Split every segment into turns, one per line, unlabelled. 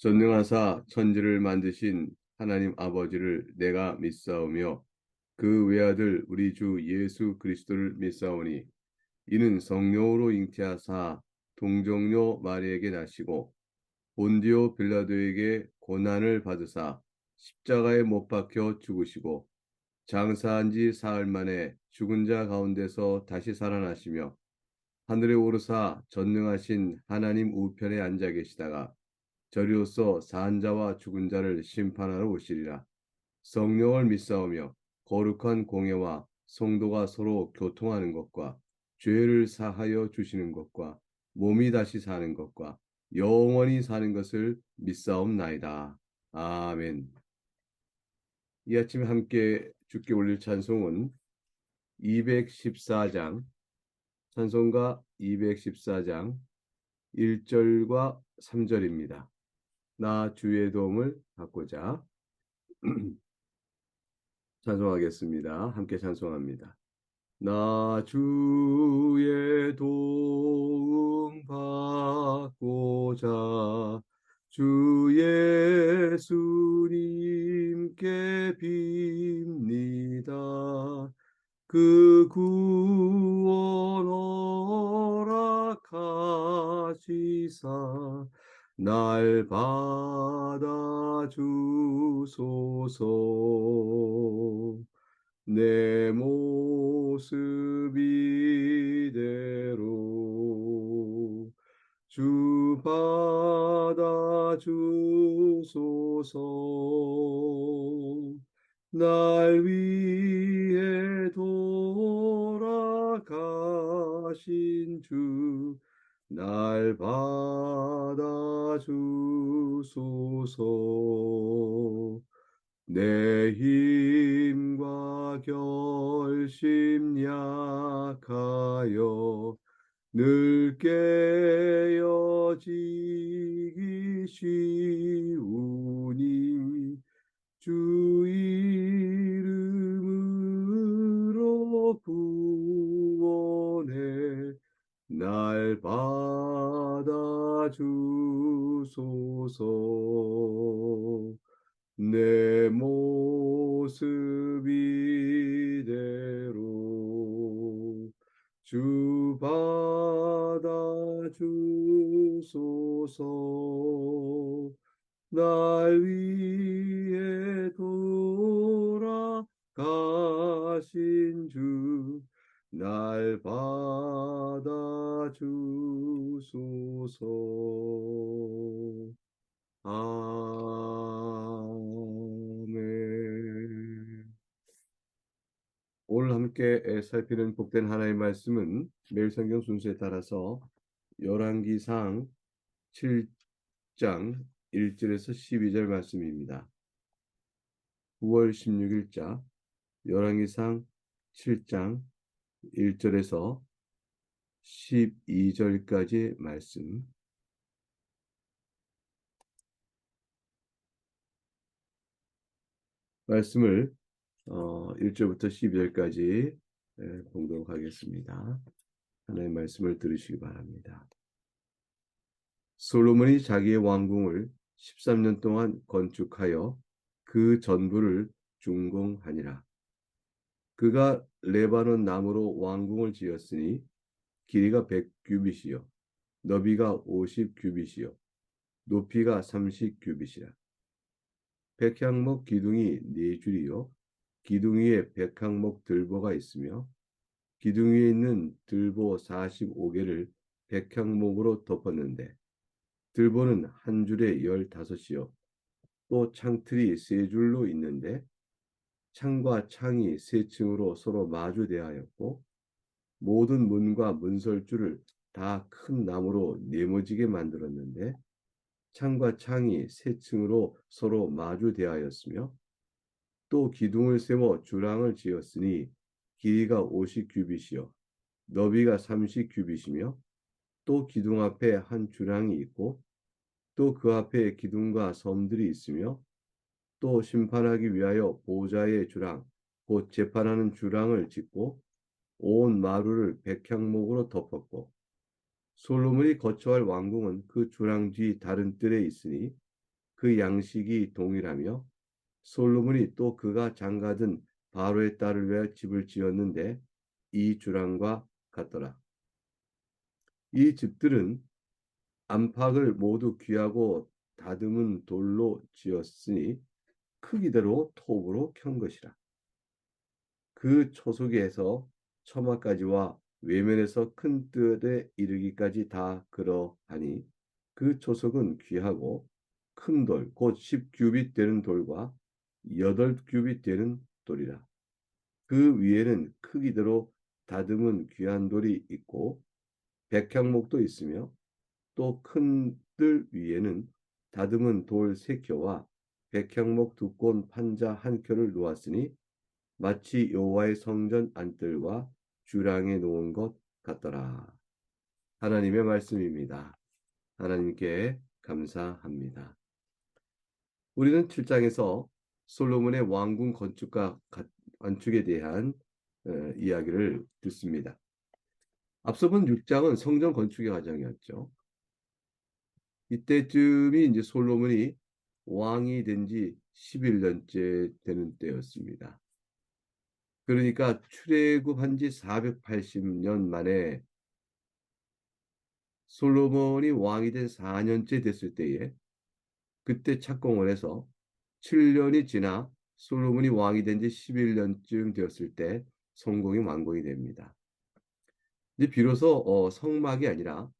전능하사 천지를 만드신 하나님 아버지를 내가 믿사오며 그 외아들 우리 주 예수 그리스도를 믿사오니 이는 성령으로 잉태하사 동정녀 마리에게 나시고 본디오 빌라도에게 고난을 받으사 십자가에 못 박혀 죽으시고 장사한 지 사흘 만에 죽은 자 가운데서 다시 살아나시며 하늘에 오르사 전능하신 하나님 우편에 앉아 계시다가 저리로서 산 자와 죽은 자를 심판하러 오시리라. 성령을 믿사오며 거룩한 공예와 성도가 서로 교통하는 것과 죄를 사하여 주시는 것과 몸이 다시 사는 것과 영원히 사는 것을 믿사옵나이다. 아멘. 이 아침 함께 주께 올릴 찬송은 214장, 찬송가 214장 1절과 3절입니다. 나 주의 도움을 받고자 찬송하겠습니다. 함께 찬송합니다. 나 주의 도움 받고자 주 예수님께 빕니다. 그 구원 허락하시사 날 받아 주소서. 내 모습 이대로 주 받아 주소서. 날 위해 돌아가신 주 날 받아 주소서. 내 힘과 결심 약하여 늘 깨어지기 쉬우니 주 이름으로 구원해 날 받아 주소서. 내 모습 이대로 주 받아 주소서. 날 위해 돌아가신 주 날 받아 주소서. 아멘. 오늘 함께 살피는 복된 하나님의 말씀은 매일 성경 순서에 따라서 열왕기상 7장 1절에서 12절 말씀입니다. 9월 16일자 열왕기상 7장 1절에서 12절까지 말씀을 1절부터 12절까지 봉독 하겠습니다. 하나님의 말씀을 들으시기 바랍니다. 솔로몬이 자기의 왕궁을 13년 동안 건축하여 그 전부를 준공하니라. 그가 레바논 나무로 왕궁을 지었으니 길이가 100규빗이요 너비가 50규빗이요 높이가 30규빗이라. 백향목 기둥이 4줄이요 기둥 위에 백향목 들보가 있으며 기둥 위에 있는 들보 45개를 백향목으로 덮었는데 들보는 한 줄에 15이요 또 창틀이 3줄로 있는데 창과 창이 3층으로 서로 마주대하였고 모든 문과 문설주를 다 큰 나무로 네모지게 만들었는데 창과 창이 3층으로 서로 마주대하였으며 또 기둥을 세워 주랑을 지었으니 길이가 50규빗이요 너비가 30규빗이며 또 기둥 앞에 한 주랑이 있고 또 그 앞에 기둥과 섬들이 있으며 또 심판하기 위하여 보좌의 주랑 곧 재판하는 주랑을 짓고 온 마루를 백향목으로 덮었고 솔로몬이 거처할 왕궁은 그 주랑 뒤 다른 뜰에 있으니 그 양식이 동일하며 솔로몬이 또 그가 장가든 바로의 딸을 위하여 집을 지었는데 이 주랑과 같더라. 이 집들은 안팎을 모두 귀하고 다듬은 돌로 지었으니 크기대로 톱으로 켠 것이라. 그 초석에서 처마까지와 외면에서 큰 뜰에 이르기까지 다 그러하니 그 초석은 귀하고 큰 돌, 곧 10규빗 되는 돌과 8규빗 되는 돌이라. 그 위에는 크기대로 다듬은 귀한 돌이 있고 백향목도 있으며 또 큰 뜰 위에는 다듬은 돌 3켜와 백향목 두꺼운 판자 1켜를 놓았으니 마치 여호와의 성전 안뜰과 주랑에 놓은 것 같더라. 하나님의 말씀입니다. 하나님께 감사합니다. 우리는 7장에서 솔로몬의 왕궁 건축에 대한 이야기를 듣습니다. 앞서 본 6장은 성전 건축의 과정이었죠. 이때쯤이 이제 솔로몬이 왕이 된 지 11년째 되는 때였습니다. 그러니까 출애굽한 지 480년 만에 솔로몬이 왕이 된 4년째 됐을 때에 그때 착공을 해서 7년이 지나 솔로몬이 왕이 된 지 11년쯤 되었을 때 성공이 완공이 됩니다. 이제 비로소 성막이 아니라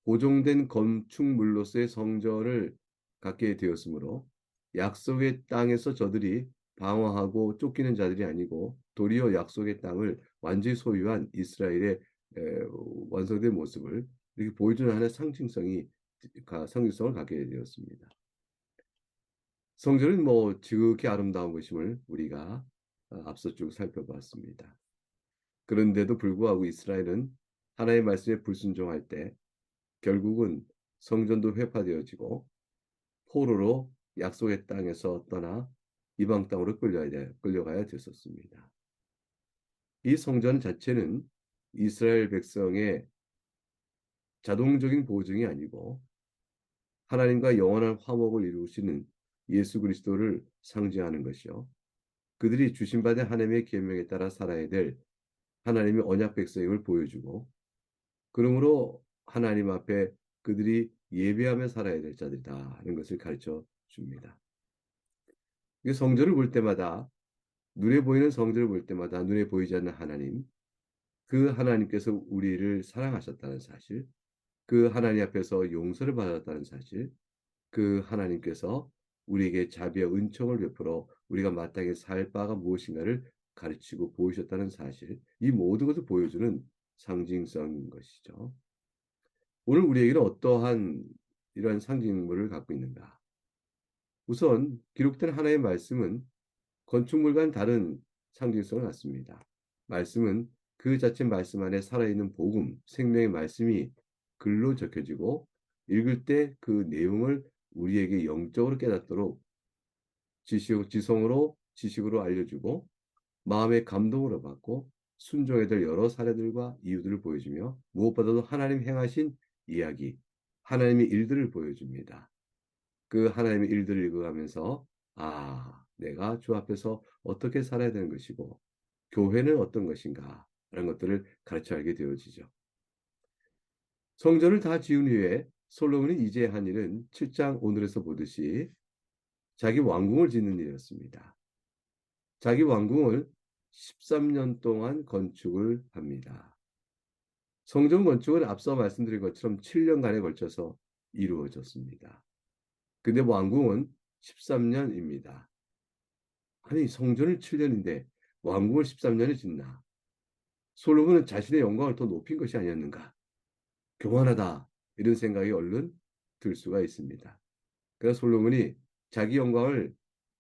고정된 건축물로서의 성전을 갖게 되었으므로 약속의 땅에서 저들이 방황하고 쫓기는 자들이 아니고 도리어 약속의 땅을 완전히 소유한 이스라엘의 완성된 모습을 이렇게 보여주는 하나의 상징성을 갖게 되었습니다. 성전은 뭐 지극히 아름다운 것임을 우리가 앞서 쭉 살펴봤습니다. 그런데도 불구하고 이스라엘은 하나님의 말씀에 불순종할 때 결국은 성전도 회파되어지고 포로로 약속의 땅에서 떠나 이방 땅으로 끌려가야 됐었습니다. 이 성전 자체는 이스라엘 백성의 자동적인 보증이 아니고 하나님과 영원한 화목을 이루시는 예수 그리스도를 상징하는 것이요. 그들이 주신받은 하나님의 계명에 따라 살아야 될 하나님의 언약 백성임을 보여주고 그러므로 하나님 앞에 그들이 예배하며 살아야 될 자들이다 하는 것을 가르쳐 줍니다. 성전을 볼 때마다 눈에 보이는 성전을 볼 때마다 눈에 보이지 않는 하나님, 그 하나님께서 우리를 사랑하셨다는 사실, 그 하나님 앞에서 용서를 받았다는 사실, 그 하나님께서 우리에게 자비와 은총을 베풀어 우리가 마땅히 살 바가 무엇인가를 가르치고 보이셨다는 사실, 이 모든 것을 보여주는 상징성인 것이죠. 오늘 우리에게는 어떠한 이러한 상징물을 갖고 있는가? 우선 기록된 하나님의 말씀은 건축물과는 다른 상징성을 갖습니다. 말씀은 그 자체 말씀 안에 살아있는 복음, 생명의 말씀이 글로 적혀지고 읽을 때 그 내용을 우리에게 영적으로 깨닫도록 지식으로 알려주고 마음의 감동으로 받고 순종해야 될 여러 사례들과 이유들을 보여주며 무엇보다도 하나님 행하신 이야기, 하나님의 일들을 보여줍니다. 그 하나님의 일들을 읽어가면서 내가 주 앞에서 어떻게 살아야 되는 것이고 교회는 어떤 것인가 라는 것들을 가르쳐 알게 되어지죠. 성전을 다 지은 후에 솔로몬이 이제 한 일은 7장 오늘에서 보듯이 자기 왕궁을 짓는 일이었습니다. 자기 왕궁을 13년 동안 건축을 합니다. 성전 건축은 앞서 말씀드린 것처럼 7년간에 걸쳐서 이루어졌습니다. 근데 왕궁은 13년입니다. 아니 성전을 7년인데 왕궁을 13년에 짓나? 솔로몬은 자신의 영광을 더 높인 것이 아니었는가? 교만하다 이런 생각이 얼른 들 수가 있습니다. 그래서 솔로몬이 자기 영광을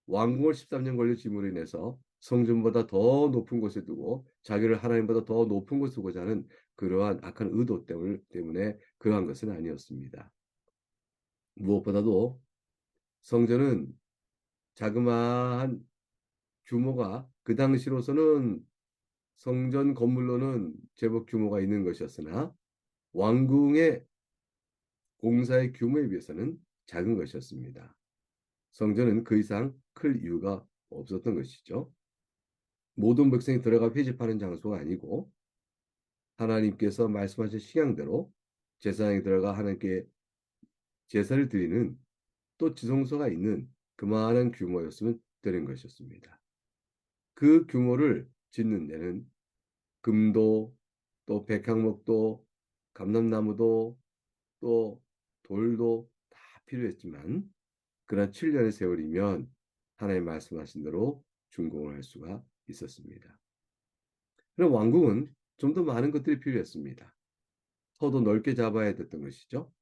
왕궁을 13년 걸려 짐으로 인해서 성전보다 더 높은 곳에 두고 자기를 하나님보다 더 높은 곳에 두고자 하는 그러한 악한 의도 때문에 그러한 것은 아니었습니다. 무엇보다도 성전은 자그마한 규모가 그 당시로서는 성전 건물로는 제법 규모가 있는 것이었으나 왕궁의 공사의 규모에 비해서는 작은 것이었습니다. 성전은 그 이상 클 이유가 없었던 것이죠. 모든 백성이 들어가 회집하는 장소가 아니고 하나님께서 말씀하신 식양대로 제사장이 들어가 하나님께 제사를 드리는 또 지성소가 있는 그만한 규모였으면 되는 것이었습니다. 그 규모를 짓는 데는 금도 또 백향목도 감람나무도 또 돌도 다 필요했지만 그러나 7년의 세월이면 하나님 말씀하신 대로 준공을 할 수가 있었습니다. 그럼 왕궁은 좀 더 많은 것들이 필요했습니다. 터도 넓게 잡아야 됐던 것이죠.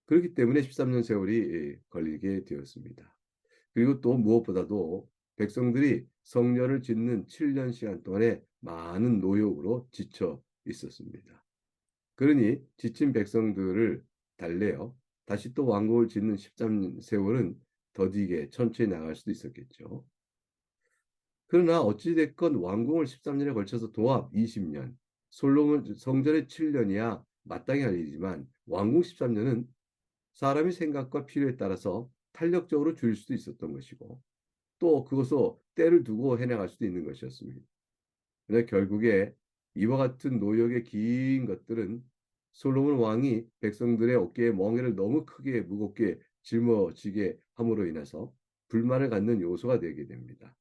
그렇기 때문에 13년 세월이 걸리게 되었습니다. 그리고 또 무엇보다도 백성들이 성전을 짓는 7년 시간 동안에 많은 노역으로 지쳐 있었습니다. 그러니 지친 백성들을 달래어 다시 또 왕국을 짓는 13년 세월은 더디게 천천히 나갈 수도 있었겠죠. 그러나 어찌됐건 왕궁을 13년에 걸쳐서 도합 20년, 솔로몬 성전의 7년이야 마땅히 할 일이지만 왕궁 13년은 사람의 생각과 필요에 따라서 탄력적으로 줄일 수도 있었던 것이고 또 그것을 때를 두고 해나갈 수도 있는 것이었습니다. 그러나 결국에 이와 같은 노역의 긴 것들은 솔로몬 왕이 백성들의 어깨에 멍에를 너무 크게 무겁게 짊어지게 함으로 인해서 불만을 갖는 요소가 되게 됩니다.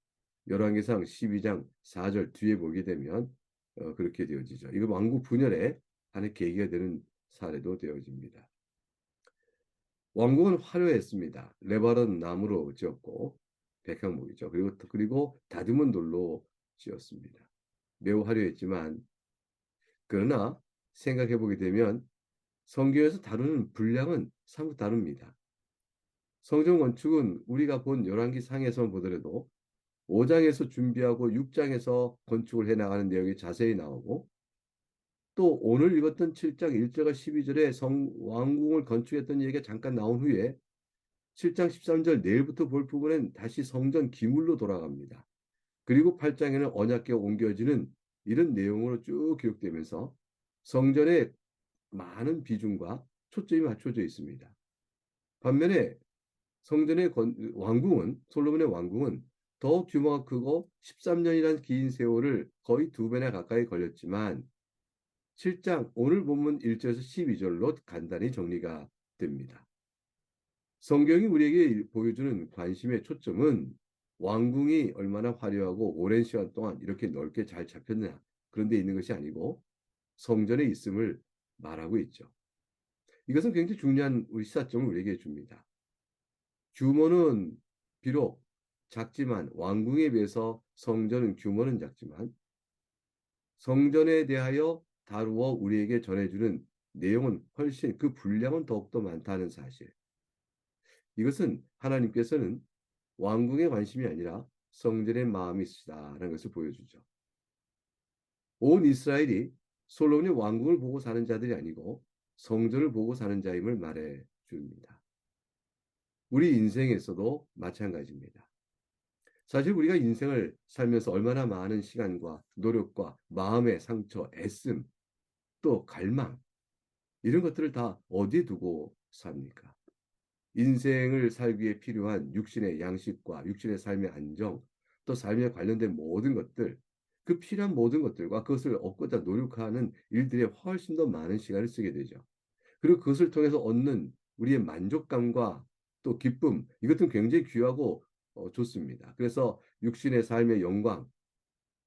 열왕기상 12장 4절 뒤에 보게 되면 그렇게 되어지죠. 이거 왕국 분열의 하나의 계기가 되는 사례도 되어집니다. 왕궁은 화려했습니다. 레바논 나무로 지었고 백향목이죠. 그리고 다듬은 돌로 지었습니다. 매우 화려했지만 그러나 생각해 보게 되면 성경에서 다루는 분량은 사뭇 다릅니다. 성전 건축은 우리가 본 열왕기 상에서 보더라도 5장에서 준비하고 6장에서 건축을 해나가는 내용이 자세히 나오고 또 오늘 읽었던 7장 1절과 12절에 왕궁을 건축했던 얘기가 잠깐 나온 후에 7장 13절 내일부터 볼 부분은 다시 성전 기물로 돌아갑니다. 그리고 8장에는 언약궤가 옮겨지는 이런 내용으로 쭉 기록되면서 성전의 많은 비중과 초점이 맞춰져 있습니다. 반면에 성전의 왕궁은 솔로몬의 왕궁은 더 규모가 크고 13년이라는 긴 세월을 거의 2배나 가까이 걸렸지만 7장 오늘 본문 1절에서 12절로 간단히 정리가 됩니다. 성경이 우리에게 보여주는 관심의 초점은 왕궁이 얼마나 화려하고 오랜 시간 동안 이렇게 넓게 잘 잡혔느냐 그런 데 있는 것이 아니고 성전에 있음을 말하고 있죠. 이것은 굉장히 중요한 우리 시사점을 우리에게 줍니다. 규모는 비록 작지만 왕궁에 비해서 성전은 규모는 작지만 성전에 대하여 다루어 우리에게 전해주는 내용은 훨씬 그 분량은 더욱더 많다는 사실. 이것은 하나님께서는 왕궁의 관심이 아니라 성전의 마음이 있으시다라는 것을 보여주죠. 온 이스라엘이 솔로몬의 왕궁을 보고 사는 자들이 아니고 성전을 보고 사는 자임을 말해 줍니다. 우리 인생에서도 마찬가지입니다. 사실 우리가 인생을 살면서 얼마나 많은 시간과 노력과 마음의 상처, 애씀, 또 갈망 이런 것들을 다 어디에 두고 삽니까? 인생을 살기 위해 필요한 육신의 양식과 육신의 삶의 안정, 또 삶에 관련된 모든 것들, 그 필요한 모든 것들과 그것을 얻고자 노력하는 일들에 훨씬 더 많은 시간을 쓰게 되죠. 그리고 그것을 통해서 얻는 우리의 만족감과 또 기쁨, 이것도 굉장히 귀하고 좋습니다. 그래서 육신의 삶의 영광,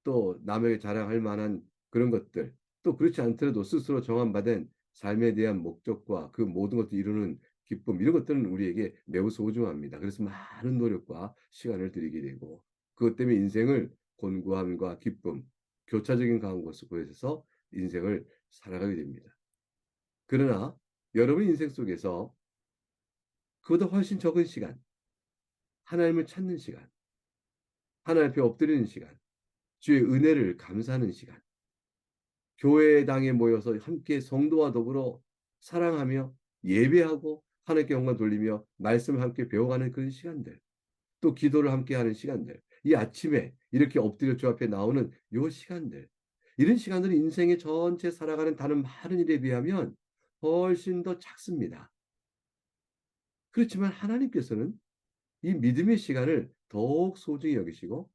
또 남에게 자랑할 만한 그런 것들, 또 그렇지 않더라도 스스로 정함받은 삶에 대한 목적과 그 모든 것을 이루는 기쁨, 이런 것들은 우리에게 매우 소중합니다. 그래서 많은 노력과 시간을 들이게 되고, 그것 때문에 인생을 곤고함과 기쁨, 교차적인 것을 구해서 인생을 살아가게 됩니다. 그러나 여러분 인생 속에서 그보다 훨씬 적은 시간, 하나님을 찾는 시간, 하나님 앞에 엎드리는 시간, 주의 은혜를 감사하는 시간, 교회당에 모여서 함께 성도와 더불어 사랑하며 예배하고 하나님께 영광 돌리며 말씀을 함께 배워가는 그런 시간들, 또 기도를 함께 하는 시간들, 이 아침에 이렇게 엎드려 주 앞에 나오는 요 시간들, 이런 시간들은 인생의 전체 살아가는 다른 많은 일에 비하면 훨씬 더 작습니다. 그렇지만 하나님께서는 이 믿음의 시간을 더욱 소중히 여기시고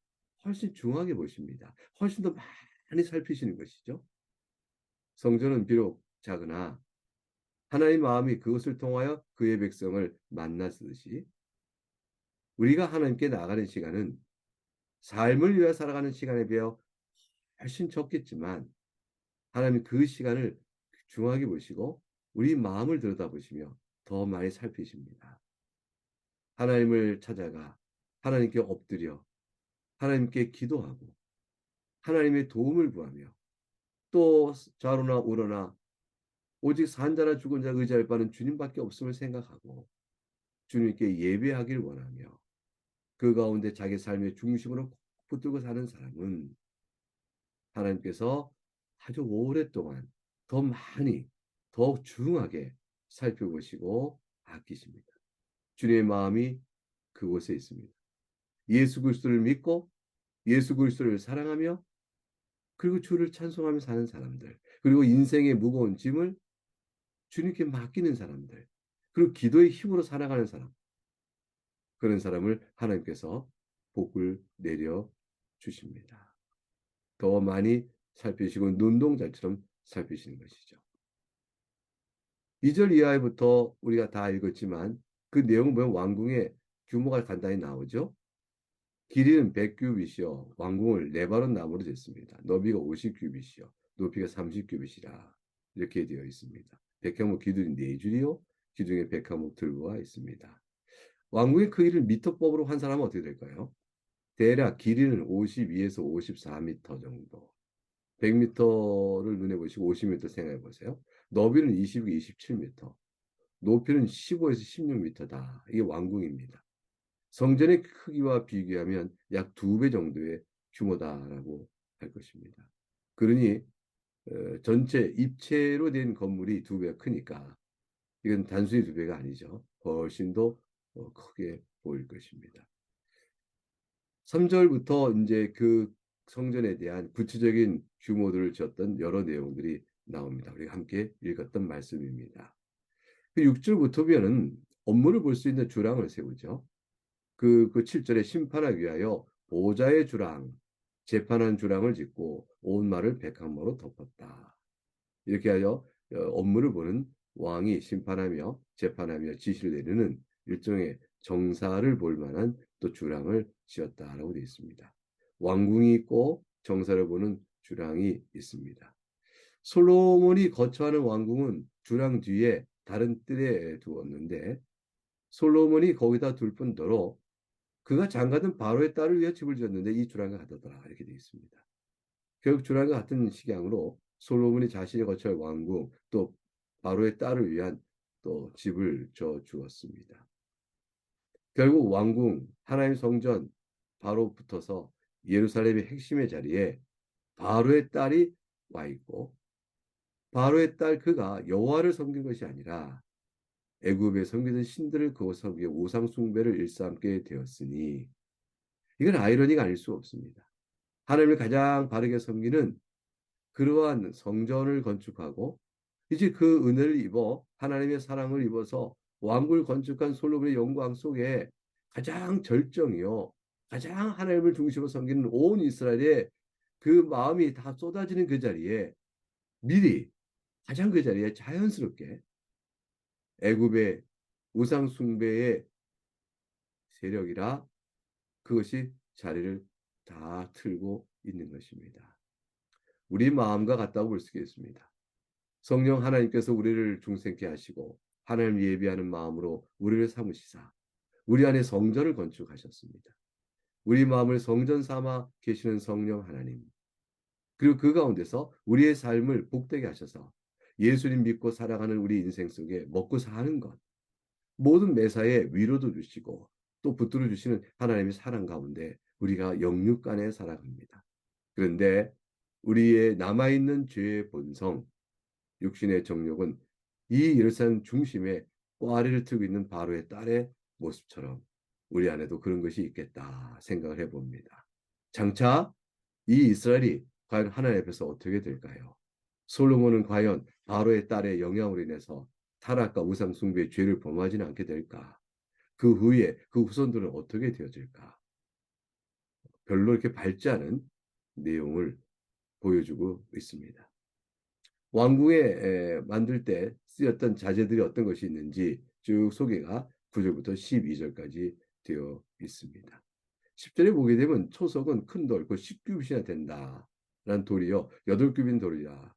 훨씬 중요하게 보십니다. 훨씬 더 많이 살피시는 것이죠. 성전은 비록 작으나 하나님 마음이 그것을 통하여 그의 백성을 만나시듯이 우리가 하나님께 나가는 시간은 삶을 위해 살아가는 시간에 비하여 훨씬 적겠지만 하나님 그 시간을 중요하게 보시고 우리 마음을 들여다보시며 더 많이 살피십니다. 하나님을 찾아가 하나님께 엎드려 하나님께 기도하고 하나님의 도움을 구하며 또 좌로나 우로나 오직 산 자나 죽은 자 의지할 바는 주님밖에 없음을 생각하고 주님께 예배하길 원하며 그 가운데 자기 삶의 중심으로 붙들고 사는 사람은 하나님께서 아주 오랫동안 더 많이 더욱 중하게 살펴보시고 아끼십니다. 주님의 마음이 그곳에 있습니다. 예수 그리스도를 믿고 예수 그리스도를 사랑하며 그리고 주를 찬송하며 사는 사람들, 그리고 인생의 무거운 짐을 주님께 맡기는 사람들, 그리고 기도의 힘으로 살아가는 사람, 그런 사람을 하나님께서 복을 내려 주십니다. 더 많이 살피시고 눈동자처럼 살피시는 것이죠. 2절 이하부터 우리가 다 읽었지만 그 내용을 보면 왕궁의 규모가 간단히 나오죠. 길이는 100규빗이요. 왕궁을 레바논 나무로 짓습니다. 너비가 50규빗이요. 높이가 30규빗이라 이렇게 되어 있습니다. 백향목 기둥이 4줄이요. 기둥에 백향목 들보가 있습니다. 왕궁의 크기를 미터법으로 환산하면 어떻게 될까요? 대략 길이는 52에서 54m 정도. 100m를 눈에 보시고 50m 생각해 보세요. 너비는 20에서 27m. 높이는 15에서 16m다. 이게 왕궁입니다. 성전의 크기와 비교하면 약 2배 정도의 규모다라고 할 것입니다. 그러니 전체 입체로 된 건물이 2배가 크니까 이건 단순히 2배가 아니죠. 훨씬 더 크게 보일 것입니다. 3절부터 이제 그 성전에 대한 구체적인 규모들을 줬던 여러 내용들이 나옵니다. 우리가 함께 읽었던 말씀입니다. 6절부터 보면은 업무를 볼 수 있는 주랑을 세우죠. 그 7절에 심판하기 위하여 보좌의 주랑, 재판한 주랑을 짓고 온 말을 백항모로 덮었다. 이렇게 하여 업무를 보는 왕이 심판하며 재판하며 지시를 내리는 일종의 정사를 볼 만한 또 주랑을 지었다라고 되어 있습니다. 왕궁이 있고 정사를 보는 주랑이 있습니다. 솔로몬이 거처하는 왕궁은 주랑 뒤에 다른 뜰에 두었는데 솔로몬이 거기다 둘 뿐더러 그가 장가든 바로의 딸을 위해 집을 지었는데 이 주랑과 같았더라 이렇게 되어 있습니다. 결국 주랑과 같은 식양으로 솔로몬이 자신이 거처할 왕궁 또 바로의 딸을 위한 또 집을 져 주었습니다. 결국 왕궁 하나님 성전 바로 붙어서 예루살렘의 핵심의 자리에 바로의 딸이 와 있고 바로의 딸 그가 여호와를 섬긴 것이 아니라 애굽에 섬기던 신들을 그곳 섬기에 우상 숭배를 일삼게 되었으니 이건 아이러니가 아닐 수 없습니다. 하나님을 가장 바르게 섬기는 그러한 성전을 건축하고 이제 그 은혜를 입어 하나님의 사랑을 입어서 왕국을 건축한 솔로몬의 영광 속에 가장 절정이요 가장 하나님을 중심으로 섬기는 온 이스라엘의 그 마음이 다 쏟아지는 그 자리에 미리 가장 그 자리에 자연스럽게 애굽의 우상 숭배의 세력이라 그것이 자리를 다 틀고 있는 것입니다. 우리 마음과 같다고 볼 수 있겠습니다. 성령 하나님께서 우리를 중생케 하시고 하나님 예비하는 마음으로 우리를 삼으시사 우리 안에 성전을 건축하셨습니다. 우리 마음을 성전 삼아 계시는 성령 하나님 그리고 그 가운데서 우리의 삶을 복되게 하셔서 예수님 믿고 살아가는 우리 인생 속에 먹고 사는 것 모든 매사에 위로도 주시고 또 붙들어 주시는 하나님의 사랑 가운데 우리가 영육간에 살아갑니다. 그런데 우리의 남아있는 죄의 본성 육신의 정욕은 이 예루살렘 중심에 꽈리를 틀고 있는 바로의 딸의 모습처럼 우리 안에도 그런 것이 있겠다 생각을 해봅니다. 장차 이 이스라엘이 과연 하나님 앞에서 어떻게 될까요? 솔로몬은 과연 바로의 딸의 영향으로 인해서 타락과 우상 숭배의 죄를 범하지는 않게 될까? 그 후에 그 후손들은 어떻게 되어질까? 별로 이렇게 밝지 않은 내용을 보여주고 있습니다. 왕궁에 만들 때 쓰였던 자재들이 어떤 것이 있는지 쭉 소개가 9절부터 12절까지 되어 있습니다. 10절에 보게 되면 초석은 큰 돌, 그 10규빗이나 된다. 라는 돌이요. 8규빗 돌이라.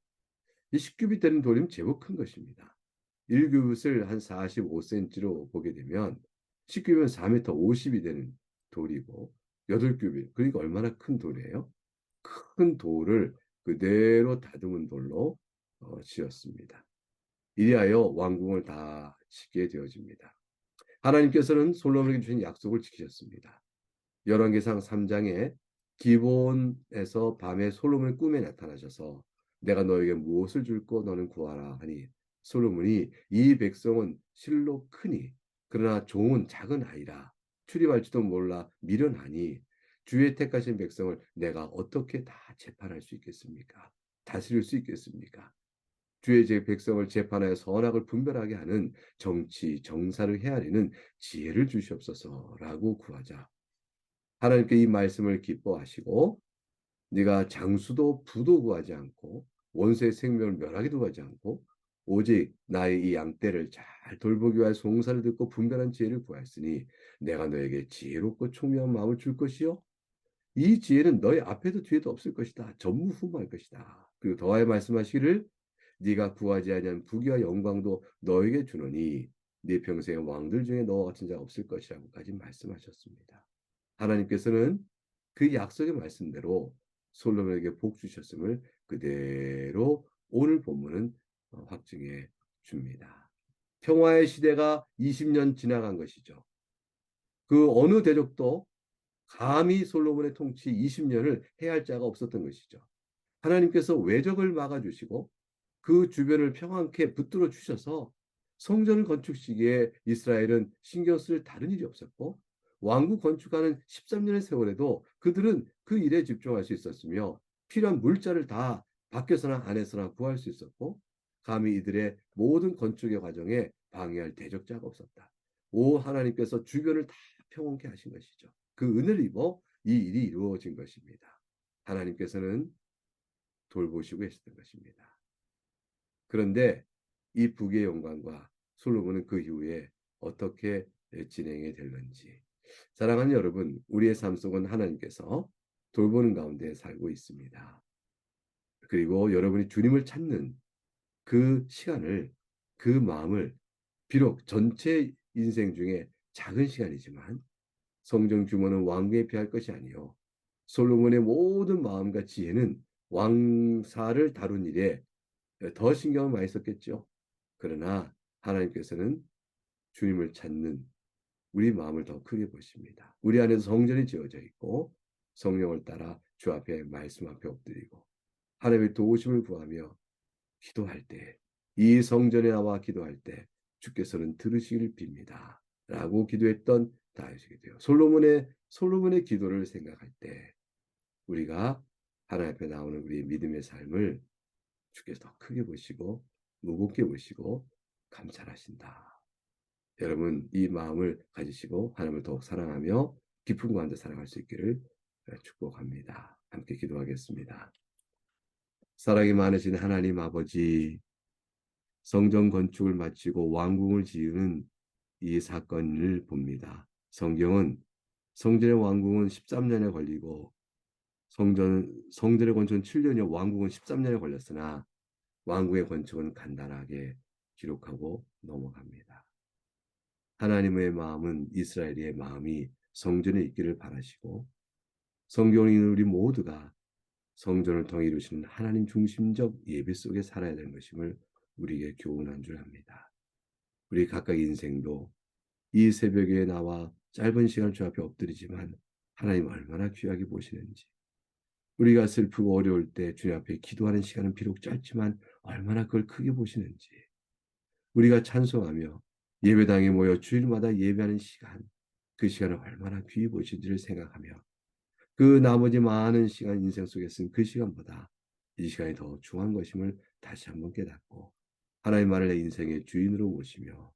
이 10규빗 되는 돌이면 제법 큰 것입니다. 1규빗을 한 45cm로 보게 되면 10규빗은 4m 50이 되는 돌이고 8규빗, 그러니까 얼마나 큰 돌이에요? 큰 돌을 그대로 다듬은 돌로 지었습니다. 이리하여 왕궁을 다 짓게 되어집니다. 하나님께서는 솔로몬에게 주신 약속을 지키셨습니다. 열왕기상 3장에 기본에서 밤에 솔로몬의 꿈에 나타나셔서 내가 너에게 무엇을 줄고 너는 구하라 하니 솔로몬이 이 백성은 실로 크니 그러나 종은 작은 아이라 출입할지도 몰라 미련하니 주의 택하신 백성을 내가 어떻게 다 재판할 수 있겠습니까? 다스릴 수 있겠습니까? 주의 제 백성을 재판하여 선악을 분별하게 하는 정치, 정사를 헤아리는 지혜를 주시옵소서라고 구하자. 하나님께 이 말씀을 기뻐하시고 네가 장수도 부도 구하지 않고 원수의 생명을 멸하기도 하지 않고 오직 나의 이 양떼를 잘 돌보기 위하여 송사를 듣고 분별한 지혜를 구하였으니 내가 너에게 지혜롭고 총명한 마음을 줄 것이요 이 지혜는 너희 앞에도 뒤에도 없을 것이다. 전무후무할 것이다. 그리고 더하여 말씀하시기를 네가 구하지 아니한 부귀와 영광도 너에게 주노니 네 평생의 왕들 중에 너와 같은 자가 없을 것이라고까지 말씀하셨습니다. 하나님께서는 그 약속의 말씀대로 솔로몬에게 복 주셨음을 그대로 오늘 본문은 확증해 줍니다. 평화의 시대가 20년 지나간 것이죠. 그 어느 대적도 감히 솔로몬의 통치 20년을 해할 자가 없었던 것이죠. 하나님께서 외적을 막아주시고 그 주변을 평안케 붙들어 주셔서 성전을 건축시기에 이스라엘은 신경 쓸 다른 일이 없었고 왕국 건축하는 13년의 세월에도 그들은 그 일에 집중할 수 있었으며 필요한 물자를 다 밖에서나 안에서나 구할 수 있었고 감히 이들의 모든 건축의 과정에 방해할 대적자가 없었다. 오 하나님께서 주변을 다 평온케 하신 것이죠. 그 은혜를 입어 이 일이 이루어진 것입니다. 하나님께서는 돌보시고 계셨던 것입니다. 그런데 이 북의 영광과 솔로몬은 그 이후에 어떻게 진행이 될는지 사랑하는 여러분, 우리의 삶 속은 하나님께서 돌보는 가운데 살고 있습니다. 그리고 여러분이 주님을 찾는 그 시간을, 그 마음을 비록 전체 인생 중에 작은 시간이지만 성경 규모는 왕궁에 비할 것이 아니요 솔로몬의 모든 마음과 지혜는 왕사를 다룬 일에 더 신경을 많이 썼겠죠. 그러나 하나님께서는 주님을 찾는 우리 마음을 더 크게 보십니다. 우리 안에서 성전이 지어져 있고 성령을 따라 주 앞에 말씀 앞에 엎드리고 하나님의 도우심을 구하며 기도할 때 이 성전에 나와 기도할 때 주께서는 들으시길 빕니다. 라고 기도했던 다윗이 돼요. 솔로몬의 기도를 생각할 때 우리가 하나님 앞에 나오는 우리의 믿음의 삶을 주께서 더 크게 보시고 무겁게 보시고 감찰하신다. 여러분 이 마음을 가지시고 하나님을 더욱 사랑하며 깊은 가운데 살아갈 수 있기를 축복합니다. 함께 기도하겠습니다. 사랑이 많으신 하나님 아버지, 성전 건축을 마치고 왕궁을 지으는 이 사건을 봅니다. 성경은 성전의 왕궁은 13년에 걸리고 성전의 건축은 7년이요 왕궁은 13년에 걸렸으나 왕궁의 건축은 간단하게 기록하고 넘어갑니다. 하나님의 마음은 이스라엘의 마음이 성전에 있기를 바라시고 성경인 우리 모두가 성전을 통해 이루시는 하나님 중심적 예배 속에 살아야 되는 것임을 우리에게 교훈한 줄 압니다. 우리 각각 인생도 이 새벽에 나와 짧은 시간 주 앞에 엎드리지만 하나님 얼마나 귀하게 보시는지 우리가 슬프고 어려울 때 주님 앞에 기도하는 시간은 비록 짧지만 얼마나 그걸 크게 보시는지 우리가 찬송하며 예배당에 모여 주일마다 예배하는 시간 그 시간을 얼마나 귀히 보신지를 생각하며 그 나머지 많은 시간 인생 속에 쓴 그 시간보다 이 시간이 더 중요한 것임을 다시 한번 깨닫고 하나님만을 내 인생의 주인으로 모시며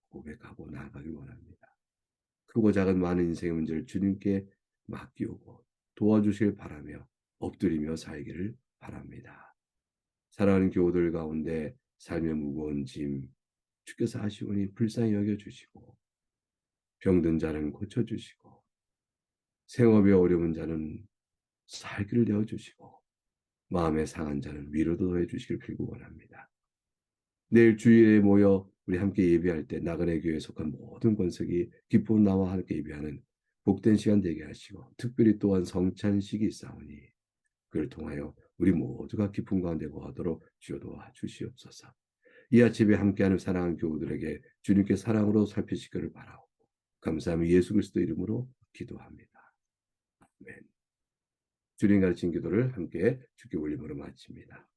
고백하고 나아가길 원합니다. 크고 작은 많은 인생의 문제를 주님께 맡기고 도와주실 바라며 엎드리며 살기를 바랍니다. 사랑하는 교우들 가운데 삶의 무거운 짐 주께서 아시오니 불쌍히 여겨주시고 병든 자는 고쳐주시고 생업에 어려운 자는 살기를 내어주시고 마음에 상한 자는 위로도 더해주시길 빌고 원합니다. 내일 주일에 모여 우리 함께 예배할 때 나그네 교회에 속한 모든 권석이 기쁨 나와 함께 예배하는 복된 시간 되게 하시고 특별히 또한 성찬식이 있사오니 그를 통하여 우리 모두가 기쁨 가운데 거하도록 주여 도와주시옵소서. 이 아침에 함께하는 사랑하는 교우들에게 주님께 사랑으로 살피시기를 바라고 감사하며 예수 그리스도 이름으로 기도합니다. 아멘. 주님 가르친 기도를 함께 주께 올림으로 마칩니다.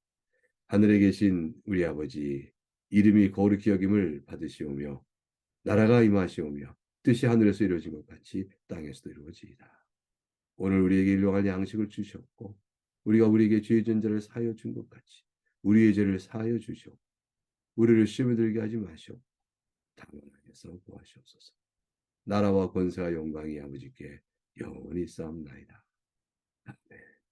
하늘에 계신 우리 아버지 이름이 거룩히 여김을 받으시오며 나라가 임하시오며 뜻이 하늘에서 이루어진 것 같이 땅에서도 이루어지이다. 오늘 우리에게 일용할 양식을 주셨고 우리가 우리에게 죄 지은 자를 사하여 준 것 같이 우리의 죄를 사하여 주시옵고 우리를 시험에 들게 하지 마시옵고 다만 악에서 구하시옵소서. 나라와 권세와 영광이 아버지께 영원히 쌓옵나이다. 아멘.